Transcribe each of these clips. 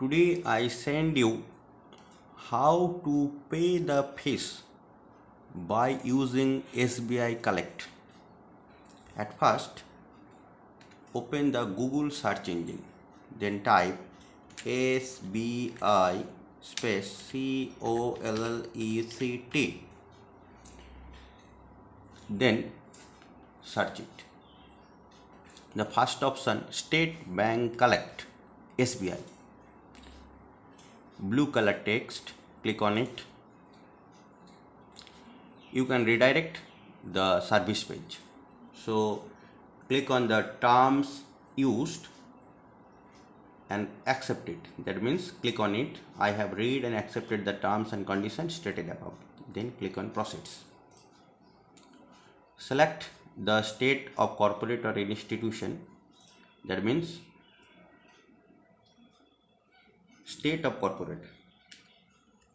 Today I send you how to pay the fees by using SBI Collect. At first, open the Google search engine, then type SBI space COLLECT, then search it. The first option, State Bank Collect, SBI. Blue color text, click on it. You can redirect the service page. So click on the terms used and accept it. That means click on it. I have read and accepted the terms and conditions stated above. Then click on proceeds. Select the state of corporate or institution. That means state of corporate.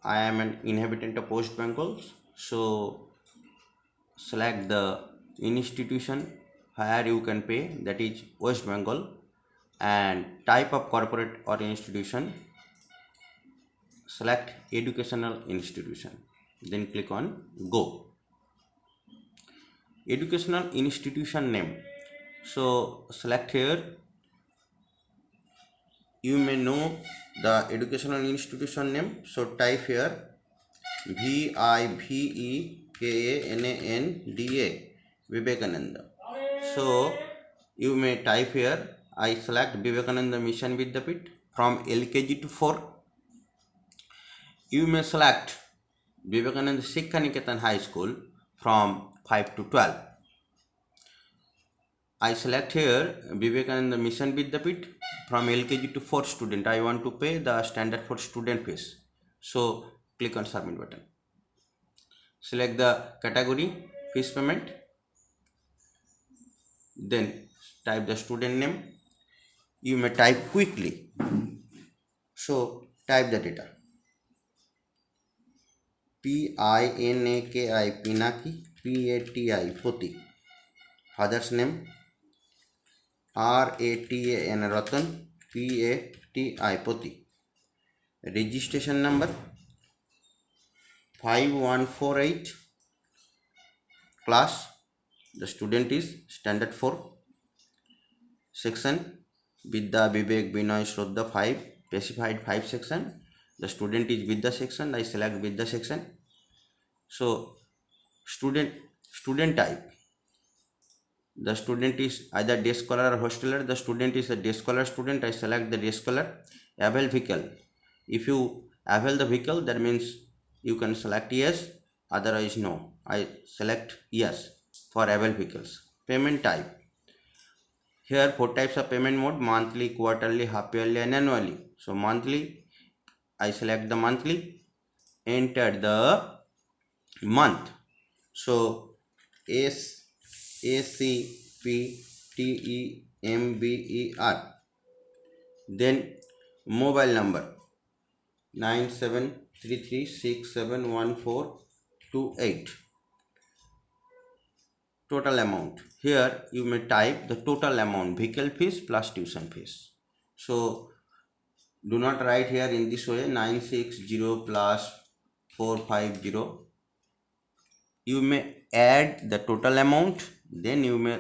I am an inhabitant of West Bengal, so select the institution where you can pay, that is West Bengal, and type of corporate or institution, select educational institution, then click on go. Educational institution name, so select here. You may know the educational institution name, so type here VIVEKANANDA, Vivekananda. So you may type here. I select Vivekananda Mission Vidyapit from LKG to 4. You may select Vivekananda Shiksha Niketan High School from 5 to 12. I select here Vivekananda Mission Vidyapit from LKG to 4 student. I want to pay the standard for student fees. So click on submit button. Select the category, fees payment. Then type the student name. You may type quickly. So type the data. PINAKI, Pinaki, PATI, Poti. Father's name, RATAN, Ratan, PATI, Poti. Registration number, 5148. Class, the student is standard 4. Section, Vidya, Vivek, Binoy, Shraddha, 5. Specified 5 section. The student is Vidya section. I select Vidya section. So student type. The student is either day scholar or hosteler. The student is a day scholar student. I select the day scholar. Avail vehicle. If you avail the vehicle, that means you can select yes, otherwise no. I select yes for avail vehicles. Payment type. Here 4 types of payment mode: monthly, quarterly, half yearly and annually. So monthly, I select the monthly. Enter the month. So SACPTEMBER. Then mobile number 9733671428. Total amount. Here you may type the total amount, vehicle fees plus tuition fees. So do not write here in this way 960 plus 450. You may add the total amount, then you may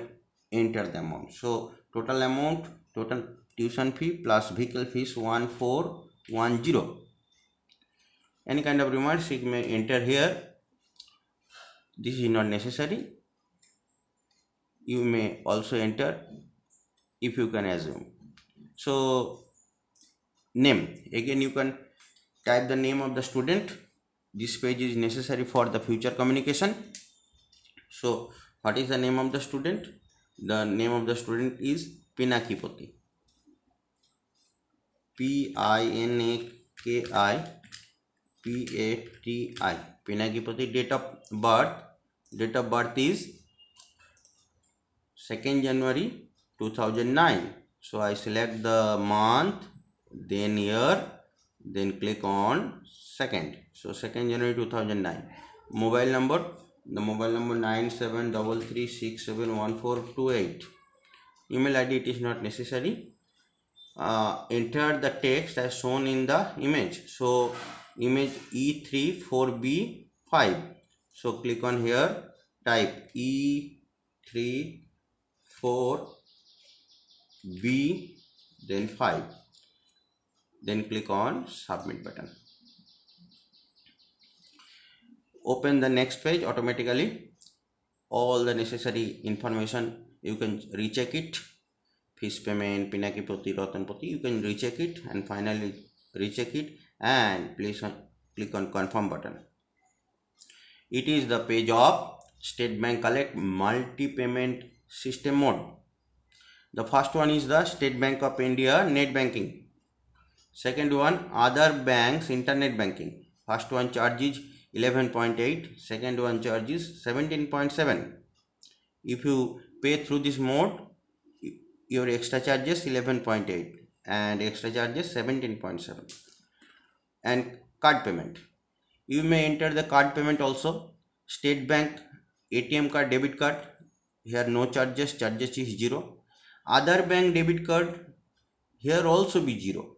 enter the amount. So total amount, total tuition fee plus vehicle fees 1410. Any kind of remarks you may enter here. This is not necessary. You may also enter if you can assume. So name, again you can type the name of the student. This page is necessary for the future communication. So what is the name of the student? The name of the student is Pinaki Poti. PINAKI PATI, Pinaki Poti. Date of birth. Date of birth is 2nd January 2009. So I select the month, then year, then click on second. So 2nd January 2009. Mobile number, the mobile number 9733671428. Email ID, it is not necessary. enter the text as shown in the image. So image E34B5. So click on here, type E34B, then 5. Then click on submit button. Open the next page automatically. All the necessary information you can recheck it. Fees payment, Pinaki Poti, Ratan Poti, you can recheck it and finally recheck it and please click on confirm button. It is the page of State Bank Collect multi-payment system mode. The first one is the State Bank of India net banking. Second one, other banks internet banking. First one charge is 11.8, second one charge is 17.7. If you pay through this mode, your extra charges 11.8 and extra charges 17.7. And card payment, you may enter the card payment also. State Bank ATM card, debit card, here no charges, charges is 0. Other bank debit card, here also be 0.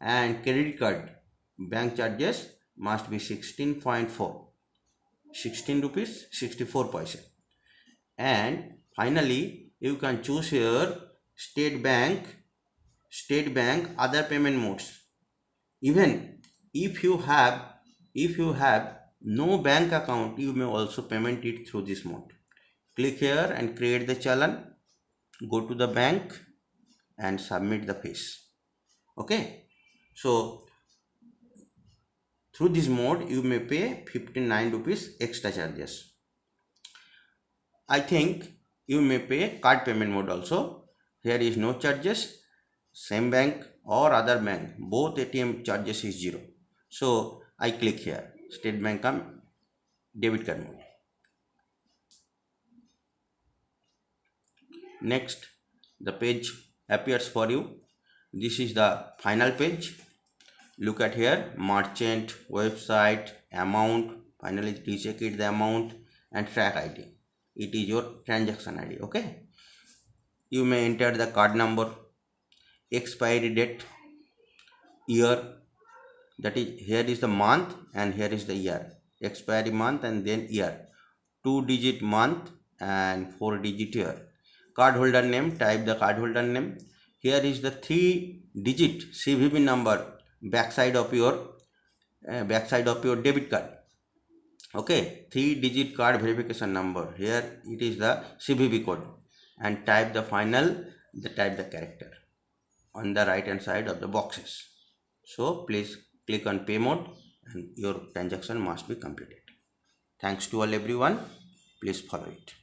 And credit card, bank charges must be 16.4, 16 rupees 64 paisa. And finally you can choose here State Bank other payment modes. Even if you have no bank account, you may also payment it through this mode. Click here and create the challan, go to the bank and submit the fees. Okay, so through this mode you may pay 59 rupees extra charges. I think you may pay card payment mode also. Here is no charges, same bank or other bank, both ATM charges is 0. So I click here State Bank debit card mode. Next, the page appears for you. This is the final page. Look at here, merchant, website, amount, finally recheck it the amount and track ID. It is your transaction ID. Okay, you may enter the card number, expiry date, year, that is here is the month and here is the year, expiry month and then year, 2-digit month and 4-digit year. Card holder name, type the card holder name. Here is the 3-digit CVV number backside of your debit card. Okay, 3-digit card verification number. Here it is the CVV code and type the character on the right hand side of the boxes. So please click on pay mode and your transaction must be completed. Thanks to all everyone. Please follow it.